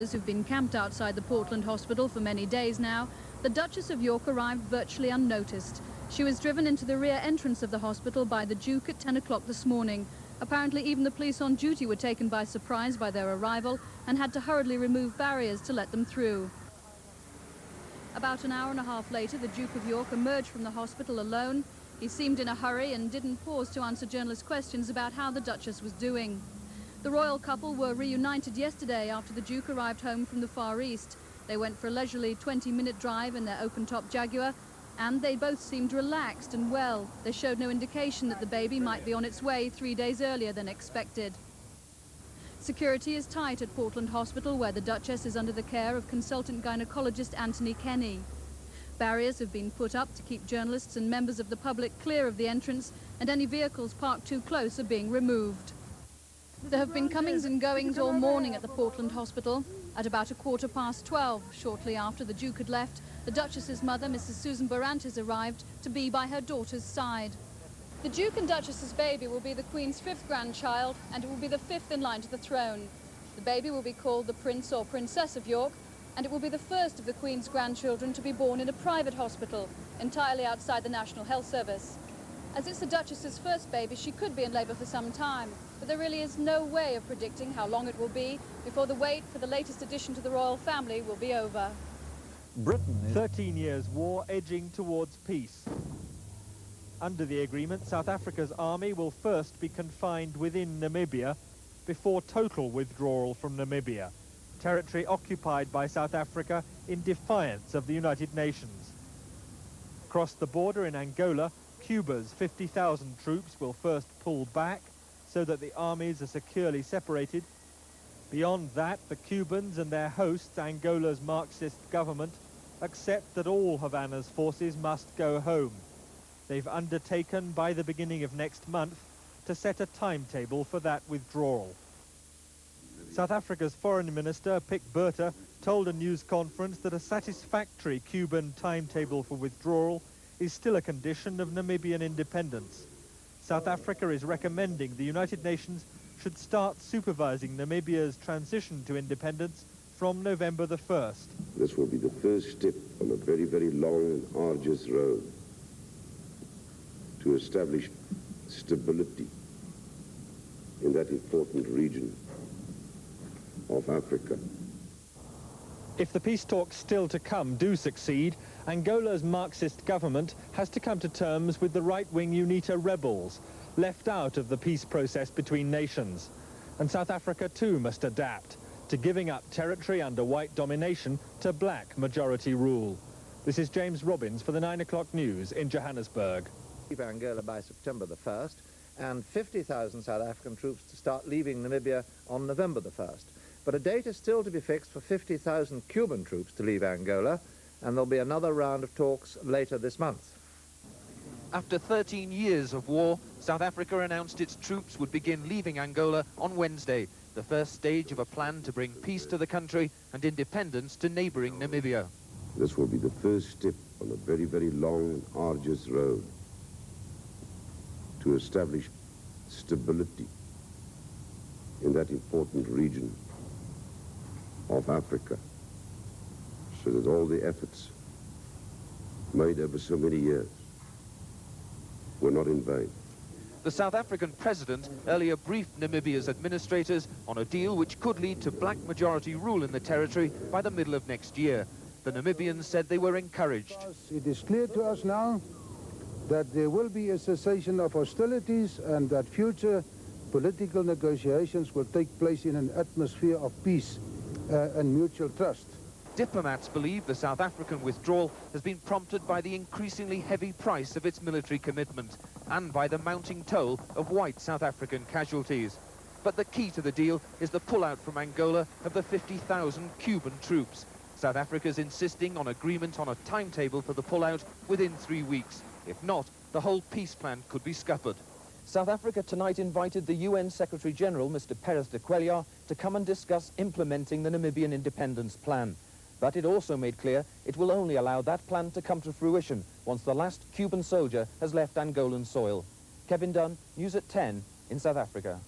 Who've been camped outside the Portland hospital for many days now, the Duchess of York arrived virtually unnoticed. She was driven into the rear entrance of the hospital by the Duke at 10 o'clock this morning. Apparently even the police on duty were taken by surprise by their arrival and had to hurriedly remove barriers to let them through. About an hour and a half later, the Duke of York emerged from the hospital alone. He seemed in a hurry and didn't pause to answer journalists' questions about how the Duchess was doing. The royal couple were reunited yesterday after the Duke arrived home from the Far East. They went for a leisurely 20-minute drive in their open-top Jaguar, and they both seemed relaxed and well. They showed no indication that the baby might be on its way 3 days earlier than expected. Security is tight at Portland Hospital, where the Duchess is under the care of consultant gynecologist Anthony Kenny. Barriers have been put up to keep journalists and members of the public clear of the entrance, and any vehicles parked too close are being removed. There have been comings and goings all morning at the Portland hospital. At about 12:15, shortly after the Duke had left, the Duchess's mother, Mrs. Susan Barantes, arrived to be by her daughter's side. The Duke and Duchess's baby will be the Queen's 5th grandchild, and it will be the 5th in line to the throne. The baby will be called the Prince or Princess of York, and it will be the first of the Queen's grandchildren to be born in a private hospital, entirely outside the National Health Service. As it's the Duchess's first baby, she could be in labour for some time, but there really is no way of predicting how long it will be before the wait for the latest addition to the royal family will be over. Britain, 13 years war edging towards peace. Under the agreement, South Africa's army will first be confined within Namibia before total withdrawal from Namibia, territory occupied by South Africa in defiance of the United Nations. Across the border in Angola, Cuba's 50,000 troops will first pull back so that the armies are securely separated. Beyond that, the Cubans and their hosts, Angola's Marxist government, accept that all Havana's forces must go home. They've undertaken by the beginning of next month to set a timetable for that withdrawal. South Africa's Foreign Minister, Pick Bertha, told a news conference that a satisfactory Cuban timetable for withdrawal is still a condition of Namibian independence. South Africa is recommending the United Nations should start supervising Namibia's transition to independence from November the 1st. This will be the first step on a very, very long and arduous road to establish stability in that important region of Africa. If the peace talks still to come do succeed, Angola's Marxist government has to come to terms with the right-wing UNITA rebels, left out of the peace process between nations. And South Africa too must adapt to giving up territory under white domination to black majority rule. This is James Robbins for the 9 o'clock news in Johannesburg. Leave Angola by September the 1st, and 50,000 South African troops to start leaving Namibia on November the 1st. But a date is still to be fixed for 50,000 Cuban troops to leave Angola, and there'll be another round of talks later this month. After 13 years of war, South Africa announced its troops would begin leaving Angola on Wednesday, the first stage of a plan to bring peace to the country and independence to neighbouring Namibia. This will be the first step on a very, very long and arduous road to establish stability in that important region of Africa, so that all the efforts made over so many years were not in vain. The South African president earlier briefed Namibia's administrators on a deal which could lead to black majority rule in the territory by the middle of next year. The Namibians said they were encouraged. It is clear to us now that there will be a cessation of hostilities and that future political negotiations will take place in an atmosphere of peace and mutual trust. Diplomats believe the South African withdrawal has been prompted by the increasingly heavy price of its military commitment and by the mounting toll of white South African casualties. But the key to the deal is the pullout from Angola of the 50,000 Cuban troops. South Africa's insisting on agreement on a timetable for the pullout within 3 weeks. If not, the whole peace plan could be scuppered. South Africa tonight invited the UN Secretary-General, Mr. Perez de Cuellar, to come and discuss implementing the Namibian independence plan. But it also made clear it will only allow that plan to come to fruition once the last Cuban soldier has left Angolan soil. Kevin Dunn, News at 10 in South Africa.